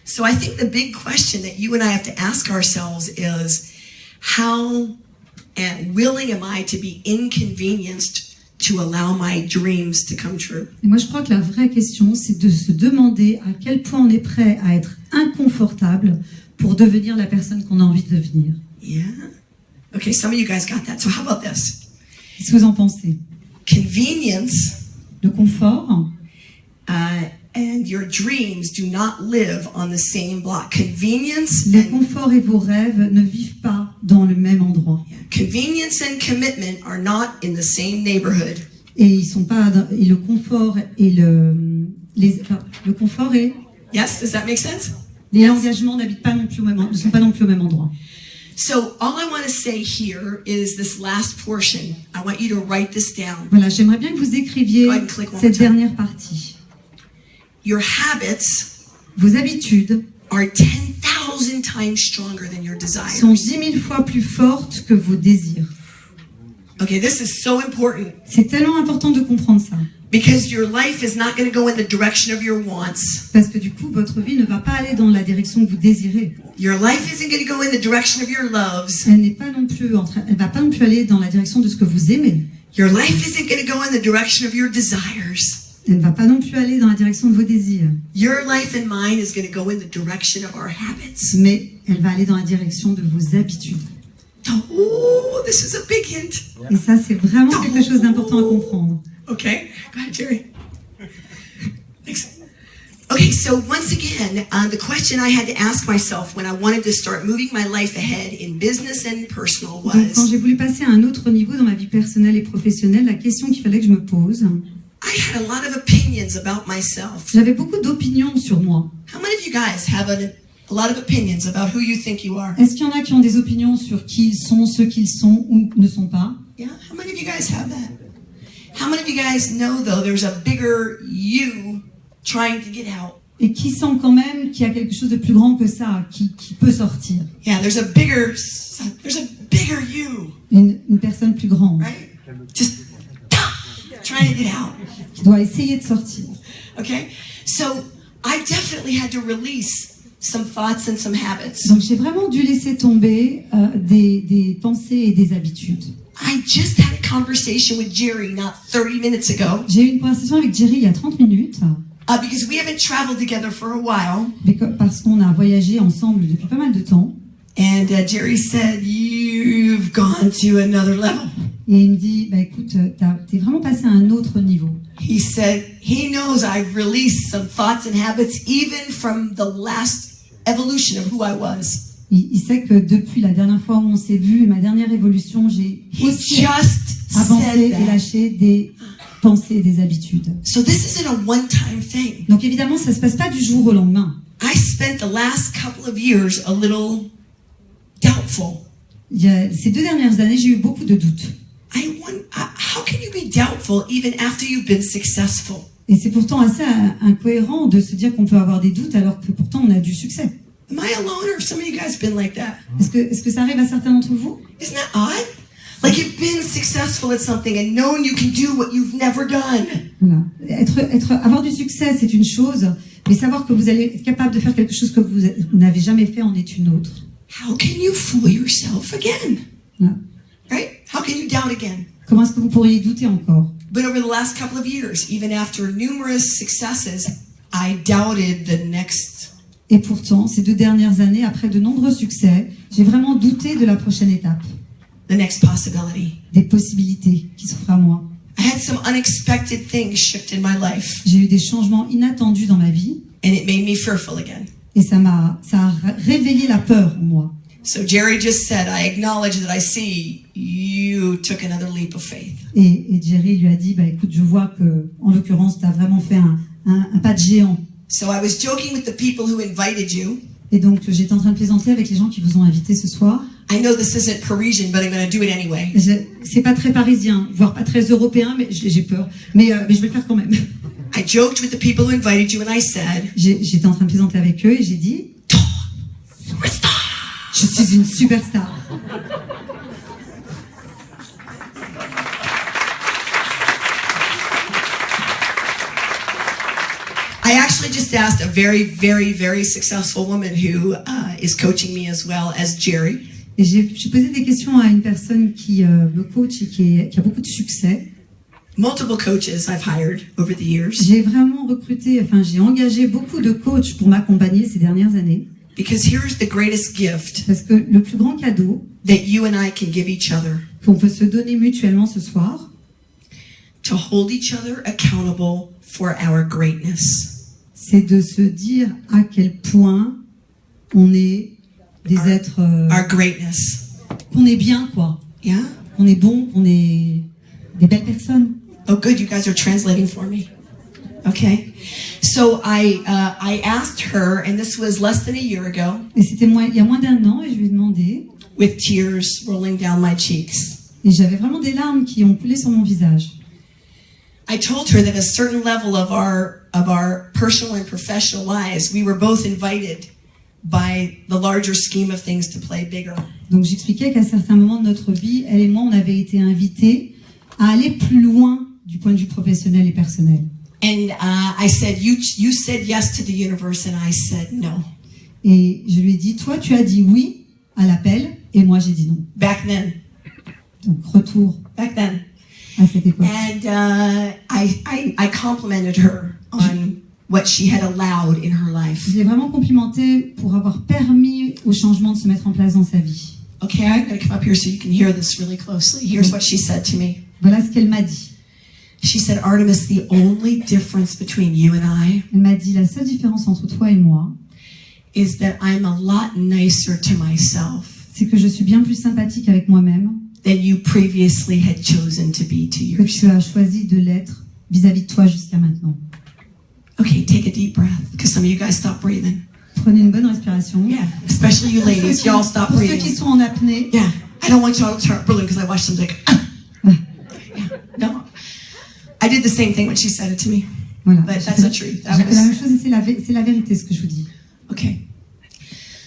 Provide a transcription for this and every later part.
So I think the big question that you and I have to ask ourselves is, how willing am I to be inconvenienced to allow my dreams to come true? Et moi, je crois que la vraie question, c'est de se demander à quel point on est prêt à être inconfortable pour devenir la personne qu'on a envie de devenir. Yeah. Okay, some of you guys got that. So how about this? Qu'est-ce que vous en pensez? Convenience Le confort and your dreams do not live on the same block. Convenience le confort et vos rêves ne vivent pas dans le même endroit. Convenience and commitment are not in the same neighborhood. Et ils sont pas et le confort et le confort et Yes, does that make sense? les engagements n'habitent pas non plus ne sont pas non plus au même endroit. So all I want to say here is this last portion. I want you to write this down. Voilà, j'aimerais bien que vous écriviez Go ahead and click one cette more time. dernière partie. Your habits Vos habitudes are 10,000 times stronger than your desires. sont 10 000 fois plus fortes que vos désirs. Okay, this is so important C'est tellement important de comprendre ça. because your life is not going to go in the direction of your wants. Parce que du coup, votre vie ne va pas aller dans la direction que vous désirez. Your life isn't going to go in the direction of your loves. Elle va pas non plus aller dans la direction de ce que vous aimez. Your life isn't going to go in the direction of your desires. Elle ne va pas non plus aller dans la direction de vos désirs. Your life and mine is going to go in the direction of our habits. Mais elle va aller dans la direction de vos habitudes. Oh, this is a big hint. Et ça, c'est vraiment quelque chose d'important à comprendre. Okay, go ahead, Jerry. Thanks. Okay, so once again, the question I had to ask myself when I wanted to start moving my life ahead in business and personal Donc, quand was, j'ai voulu passer à un autre niveau dans ma vie personnelle et professionnelle, la question qu'il fallait que je me pose, I had a lot of opinions about myself. j'avais beaucoup d'opinions sur moi. How many of you guys have a lot of opinions about who you think you are? Est-ce qu'il y en a qui ont des opinions sur qui ils sont, ceux qu'ils sont ou ne sont pas? Yeah, how many of you guys have that? How many of you guys know, though, there's a bigger you trying to get out? Et qui sent quand même qu'il y a quelque chose de plus grand que ça, qui peut sortir? Yeah, there's a bigger you, Une personne plus grande, right? Just trying to get out. qui doit essayer de sortir. Okay? So I definitely had to release some thoughts and some habits. Donc j'ai vraiment dû laisser tomber des pensées et des habitudes. I just had a conversation with Jerry not 30 minutes ago. J'ai eu une conversation avec Jerry il y a 30 minutes, Because we haven't traveled together for a while. parce qu'on a voyagé ensemble depuis pas mal de temps. And Jerry said, you've gone to another level. Et il me dit, bah écoute, t'es vraiment passé à un autre niveau. He said, he knows I've released some thoughts and habits even from the last evolution of who I was. Il sait que depuis la dernière fois où on s'est vu, ma dernière évolution, j'ai He aussi just avancé said et that. lâché des pensées et des habitudes. So this isn't a one-time thing. Donc évidemment, ça se passe pas du jour au lendemain. I spent the last couple of years a little doubtful. Ces 2 dernières années, j'ai eu beaucoup de doutes. How can you be doubtful even after you've been successful? Et c'est pourtant assez incohérent de se dire qu'on peut avoir des doutes alors que pourtant on a du succès. Am I alone or have some of you guys been like that? Est-ce que ça arrive à certains d'entre vous? Isn't that odd? Like you've been successful at something and known you can do what you've never done. Voilà. Avoir du succès, c'est une chose, mais savoir que vous allez être capable de faire quelque chose que vous n'avez jamais fait en est une autre. How can you fool yourself again? Voilà. Right? How can you doubt again? Comment est-ce que vous pourriez douter encore? But over the last couple of years, even after numerous successes, I doubted the next. Et pourtant, ces 2 dernières années, après de nombreux succès, j'ai vraiment douté de la prochaine étape, The next possibility. des possibilités qui s'offrent à moi. I had some unexpected things shift in my life, J'ai eu des changements inattendus dans ma vie and it made me fearful again. et ça a réveillé la peur en moi. So Jerry just said, I acknowledge that I see you took another leap of faith. Et Jerry lui a dit, bah écoute, je vois que, en l'occurrence, tu as vraiment fait un pas de géant. So I was joking with the people who invited you. Et donc, j'étais en train de plaisanter avec les gens qui vous ont invité ce soir. I know this isn't Parisian, but I'm going to do it anyway. C'est pas très parisien, voire pas très européen, mais j'ai peur. Mais je vais le faire quand même. I joked with the people who invited you and I said, J'étais en train de plaisanter avec eux et j'ai dit, superstar. je suis une superstar. I actually just asked a very, very, very successful woman who is coaching me as well as Jerry. Et j'ai posé des questions à une personne qui me coach et qui a beaucoup de succès. Multiple coaches I've hired over the years. J'ai vraiment j'ai engagé beaucoup de coachs pour m'accompagner ces dernières années. Because here's the greatest gift Parce que le plus grand cadeau that you and I can give each other. qu'on peut se donner mutuellement ce soir, To hold each other accountable for our greatness. c'est de se dire à quel point on est des êtres... Our greatness. qu'on est bien, quoi. Yeah? Qu'on est bon, qu'on est des belles personnes. Oh, good. You guys are translating for me. Okay. So I asked her, and this was less than a year ago, Et c'était il y a moins d'un an, et je lui ai demandé, with tears rolling down my cheeks. et j'avais vraiment des larmes qui ont coulé sur mon visage. I told her that at a certain level of our personal and professional lives, we were both invited by the larger scheme of things to play bigger. Donc j'expliquais qu'à certains moments de notre vie, elle et moi, on avait été invités à aller plus loin du point de vue professionnel et personnel. And I said, you said yes to the universe, and I said no. Et je lui ai dit, toi, tu as dit oui à l'appel, et moi, j'ai dit non. Back then. Donc retour Back then. à cette époque. And I complimented her on what she had allowed in her life. Je l'ai vraiment complimenté pour avoir permis au changement de se mettre en place dans sa vie. Okay, I'm going to come up here so you can hear this really closely. Here's what she said to me. Voilà ce qu'elle m'a dit. She said, Artemis, the only difference between you and I Elle m'a dit, la seule différence entre toi et moi, is that I'm a lot nicer to myself c'est que je suis bien plus sympathique avec moi-même than you previously had chosen to be to que tu yourself. as choisi de l'être vis-à-vis de toi jusqu'à maintenant. Okay, take a deep breath, because some of you guys stop breathing. Prenez une bonne respiration. Yeah, especially you ladies, y'all stop Pour ceux breathing. qui sont en apnée, Yeah, I don't want y'all to start breathing because I watched them like, yeah, no. I did the same thing when she said it to me, voilà. but that's the truth. J'ai fait la même chose et c'est la vérité ce que je vous dis. Okay.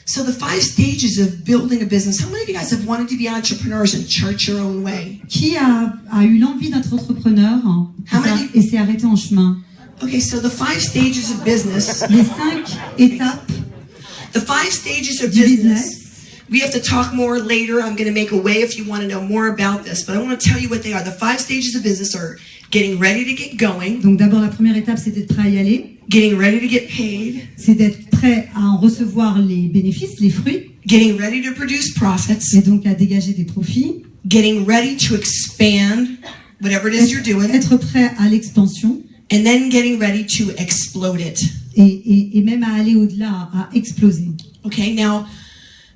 So the 5 stages of building a business. How many of you guys have wanted to be entrepreneurs and chart your own way? Qui a eu l'envie d'être entrepreneur How many- et s'est arrêté en chemin? Okay, so the 5 stages of business. Les 5 étapes The 5 stages of du business. business. We have to talk more later. I'm going to make a way if you want to know more about this, but I want to tell you what they are. The 5 stages of business are getting ready to get going, Donc d'abord, la première étape, c'est d'être prêt à y aller. getting ready to get paid, C'est d'être prêt à en recevoir les bénéfices, les fruits, getting ready to produce profits, et donc à dégager des profits. getting ready to expand whatever it is you're doing, Être prêt à l'expansion and then getting ready to explode it. et même à aller au-delà, à exploser. Okay, now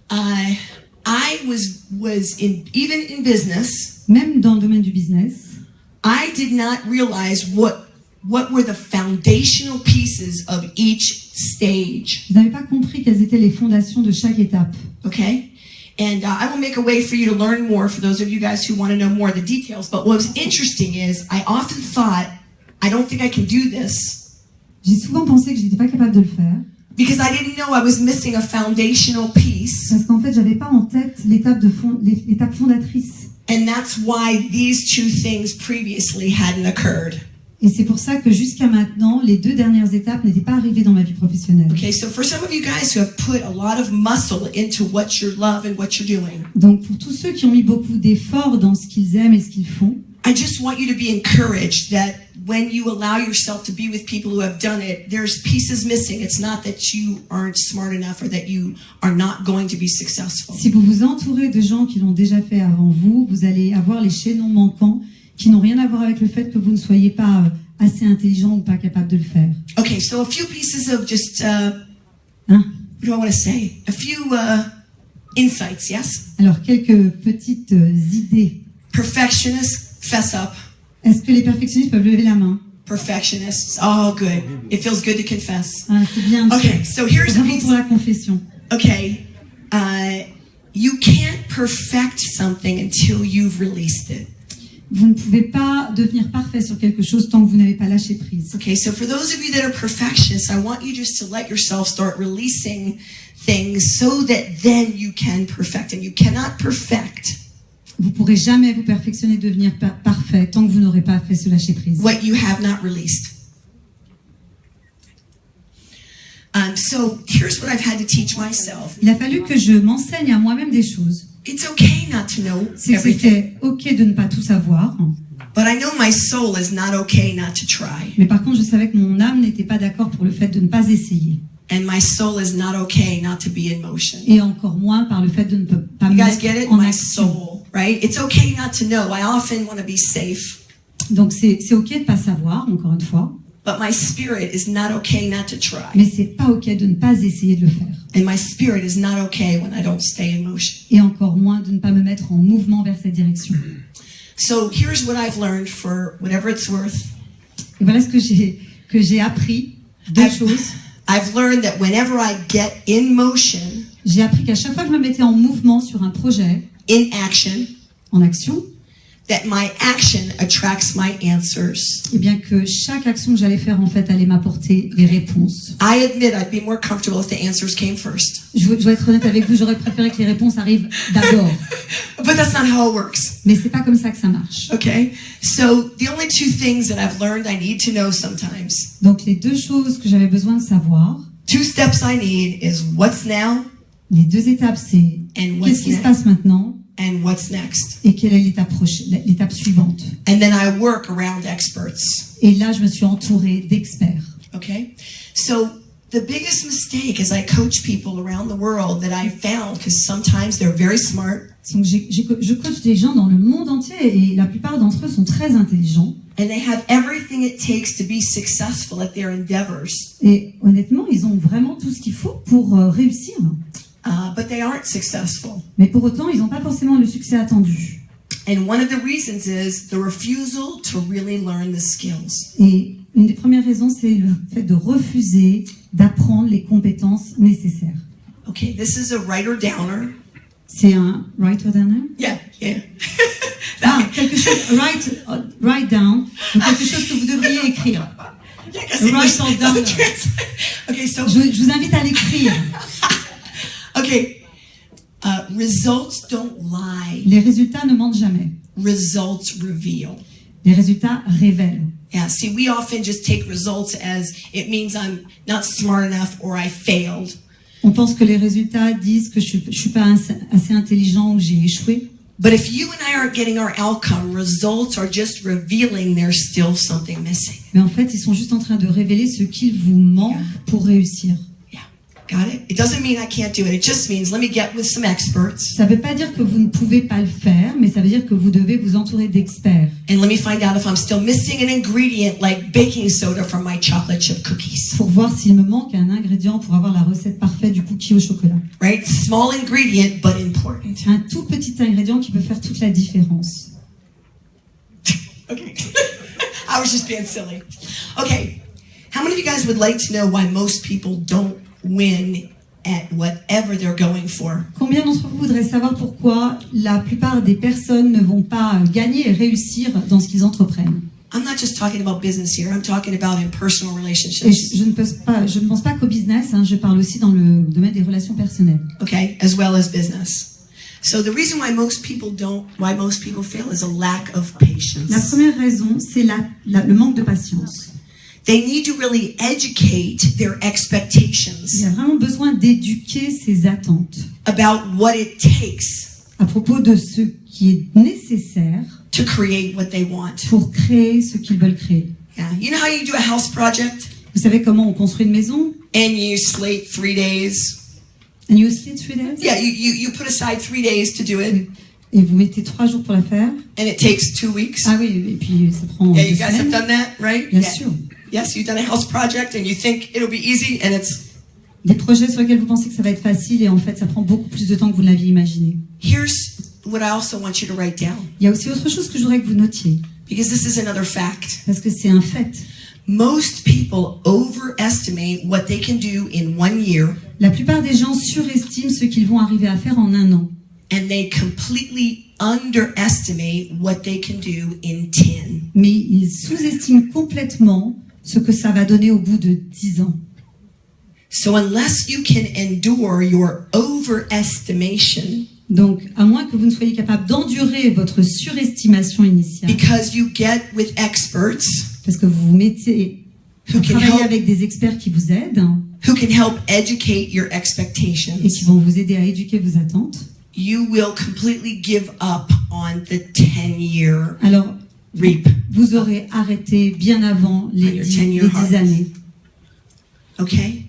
I was even in business, Même dans le domaine du business, I did not realize what were the foundational pieces of each stage. je n'avais pas compris quelles étaient les fondations de chaque étape. Okay? And I will make a way for you to learn more for those of you guys who want to know more of the details. But what was interesting is I often thought, I don't think I can do this J'ai souvent pensé que je n'étais pas capable de le faire, because I didn't know I was missing a foundational piece. parce qu'en fait, j'avais pas en tête l'étape fondatrice. And that's why these 2 things previously hadn't occurred. Et c'est pour ça que jusqu'à maintenant, les 2 dernières étapes n'étaient pas arrivées dans ma vie professionnelle. Okay, so for some of you guys who have put a lot of muscle into what you love and what you're doing, Donc pour tous ceux qui ont mis beaucoup d'efforts dans ce qu'ils aiment et ce qu'ils font, I just want you to be encouraged that when you allow yourself to be with people who have done it, there's pieces missing. It's not that you aren't smart enough or that you are not going to be successful. si vous vous entourez de gens qui l'ont déjà fait avant vous, vous allez avoir les chaînons manquants qui n'ont rien à voir avec le fait que vous ne soyez pas assez intelligent ou pas capable de le faire. Okay, so a few pieces of just, Hein? what do I want to say? A few insights, yes? Alors quelques petites idées. Perfectionists, fess up. Est-ce que les perfectionnistes peuvent lever la main? Perfectionists, oh good. It feels good to confess. Ah, c'est bien. Okay, so here's a Vraiment piece. pour la confession. Okay, you can't perfect something until you've released it. Vous ne pouvez pas devenir parfait sur quelque chose tant que vous n'avez pas lâché prise. Okay, so for those of you that are perfectionists, I want you just to let yourself start releasing things so that then you can perfect. And you cannot perfect Vous ne pourrez jamais vous perfectionner, devenir parfait tant que vous n'aurez pas fait ce lâcher prise. what you have not released. So here's what I've had to teach myself. Il a fallu que je m'enseigne à moi-même des choses. It's okay not to know C'est que everything, c'était ok de ne pas tout savoir, but I know my soul is not okay not to try. mais par contre je savais que mon âme n'était pas d'accord pour le fait de ne pas essayer, And my soul is not okay not to be in motion. et encore moins par le fait de ne pas You me guys get mettre it? en My action. soul, right? It's okay not to know. I often want to be safe, Donc c'est ok de pas savoir, encore une fois, but my spirit is not okay not to try. mais c'est pas ok de ne pas essayer de le faire, And my spirit is not okay when I don't stay in motion. et encore moins de ne pas me mettre en mouvement vers cette direction. So here's what I've learned for whatever it's worth. Et voilà ce que j'ai appris. Deux choses. I've learned that whenever I get in motion, J'ai appris qu'à chaque fois que je me mettais en mouvement sur un projet, in action, en action, that my action attracts my answers. et bien que chaque action que j'allais faire en fait allait m'apporter des réponses. I admit I'd be more comfortable if the answers came first. Je dois être honnête avec vous, j'aurais préféré que les réponses arrivent d'abord, But that's not how it works. mais c'est pas comme ça que ça marche. Okay? So the only two things that I've learned I need to know sometimes. Donc les deux choses que j'avais besoin de savoir, Two steps I need is what's now les deux étapes, c'est and what's qu'est-ce qui se next. passe maintenant And what's next. et quelle est l'étape suivante. And then I work around experts. Et là, je me suis entourée d'experts. Okay? So the biggest mistake as I coach people around the world that I found, because sometimes they're very smart, Donc je coach des gens dans le monde entier et la plupart d'entre eux sont très intelligents. and they have everything it takes to be successful at their endeavors, Et honnêtement, ils ont vraiment tout ce qu'il faut pour réussir. but they aren't successful. Mais pour autant, ils n'ont pas forcément le succès attendu. And one of the reasons is the refusal to really learn the skills. Et une des premières raisons, c'est le fait de refuser d'apprendre les compétences nécessaires. Okay, this is a writer-downer. C'est un writer-downer. Yeah. Quelque chose, write down, donc quelque chose que vous devriez écrire. Yeah, 'cause English Write it doesn't down. translate. Okay, so Je vous invite à l'écrire. okay, results don't lie. Les résultats ne mentent jamais. Results reveal. Les résultats révèlent. Yeah, see, we often just take results as it means I'm not smart enough or I failed. On pense que les résultats disent que je suis pas assez intelligent ou que j'ai échoué. But if you and I aren't getting our outcome, results are just revealing there's still something missing. Mais en fait, ils sont juste en train de révéler ce qu'il vous manque pour réussir. Yeah, got it? It doesn't mean I can't do it. It just means let me get with some experts Ça ne veut pas dire que vous ne pouvez pas le faire, mais ça veut dire que vous devez vous entourer d'experts. and let me find out if I'm still missing an ingredient like baking soda from my chocolate chip cookies. Pour voir s'il me manque un ingrédient pour avoir la recette parfaite du cookie au chocolat. Right? Small ingredient, but important. Un tout petit ingrédient qui peut faire toute la différence. Okay. I was just being silly. Okay. How many of you guys would like to know why most people don't win at whatever they're going for? Combien d'entre vous voudraient savoir pourquoi la plupart des personnes ne vont pas gagner et réussir dans ce qu'ils entreprennent? I'm not just talking about business here. I'm talking about in personal Et relationships. je ne pense pas qu'au business, je parle aussi dans le domaine des relations personnelles. Okay, as well as business. So the reason why most people fail is a lack of La patience. première raison, c'est le manque de patience. They need to really educate their Il y expectations a vraiment besoin d'éduquer ses attentes about what it takes à propos de ce qui est nécessaire to create what they want. pour créer ce qu'ils veulent créer. Yeah. You know how you do a house project Vous savez comment on construit une maison? and you slate 3 days? And you sleep 3 days? Yeah, you put aside 3 days to do it, Et vous mettez 3 jours pour la faire? and it takes 2 weeks. Ah oui, et puis ça prend Yeah, 2 you guys have semaines. done that, right? Bien Yeah. sûr. Yes, you've done a house project and you think it'll be easy, and it's. Des projets sur lesquels vous pensez que ça va être facile et en fait ça prend beaucoup plus de temps que vous ne l'aviez imaginé. Here's what I also want you to write down, Il y a aussi autre chose que je voudrais que vous notiez, because this is another fact. parce que c'est un fait. Most people overestimate what they can do in 1 year, La plupart des gens surestiment ce qu'ils vont arriver à faire en 1 an. and they completely underestimate what they can do in 10. Mais ils sous-estiment complètement ce que ça va donner au bout de 10 ans. So unless you can endure your overestimation, Donc, à moins que vous ne soyez capable d'endurer votre surestimation initiale, because you get with experts parce que vous vous mettez who à can travailler help avec des experts qui vous aident, who can help educate your et expectations, qui vont vous aider à éduquer vos attentes, you will completely give up on the 10-year alors reap. vous aurez arrêté bien avant les Your 10 10-year harvest. années. Okay?